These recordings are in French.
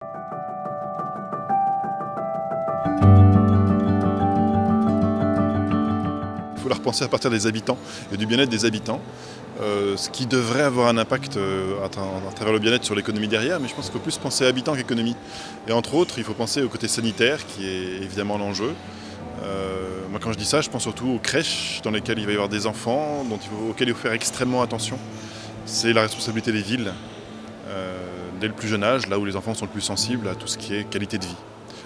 Il faut la repenser à partir des habitants et du bien-être des habitants, ce qui devrait avoir un impact à travers le bien-être sur l'économie derrière, mais je pense qu'il faut plus penser habitants qu'économie. Et entre autres, il faut penser au côté sanitaire qui est évidemment l'enjeu. Moi quand je dis ça, je pense surtout aux crèches dans lesquelles il va y avoir des enfants, auxquels il faut faire extrêmement attention. C'est la responsabilité des villes, dès le plus jeune âge, là où les enfants sont le plus sensibles à tout ce qui est qualité de vie.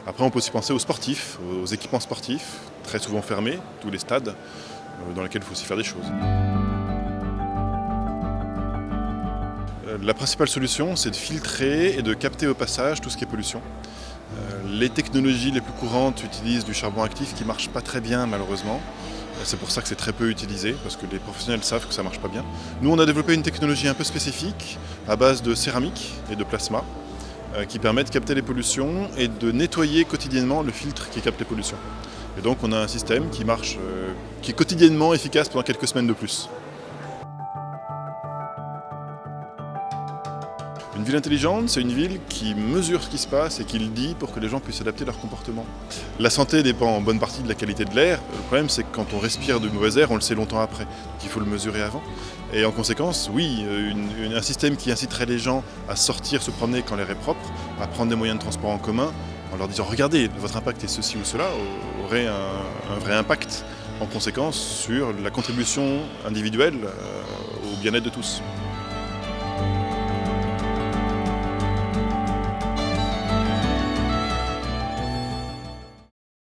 Après, on peut aussi penser aux sportifs, aux équipements sportifs, très souvent fermés, tous les stades, dans lesquels il faut aussi faire des choses. La principale solution, c'est de filtrer et de capter au passage tout ce qui est pollution. Les technologies les plus courantes utilisent du charbon actif qui ne marche pas très bien malheureusement. C'est pour ça que c'est très peu utilisé, parce que les professionnels savent que ça ne marche pas bien. Nous, on a développé une technologie un peu spécifique, à base de céramique et de plasma, qui permet de capter les pollutions et de nettoyer quotidiennement le filtre qui capte les pollutions. Et donc on a un système qui marche, qui est quotidiennement efficace pendant quelques semaines de plus. Une ville intelligente, c'est une ville qui mesure ce qui se passe et qui le dit pour que les gens puissent adapter leur comportement. La santé dépend en bonne partie de la qualité de l'air. Le problème, c'est que quand on respire de mauvais air, on le sait longtemps après. Donc il faut le mesurer avant. Et en conséquence, oui, un système qui inciterait les gens à sortir, se promener quand l'air est propre, à prendre des moyens de transport en commun, en leur disant « Regardez, votre impact est ceci ou cela », aurait un vrai impact en conséquence sur la contribution individuelle au bien-être de tous.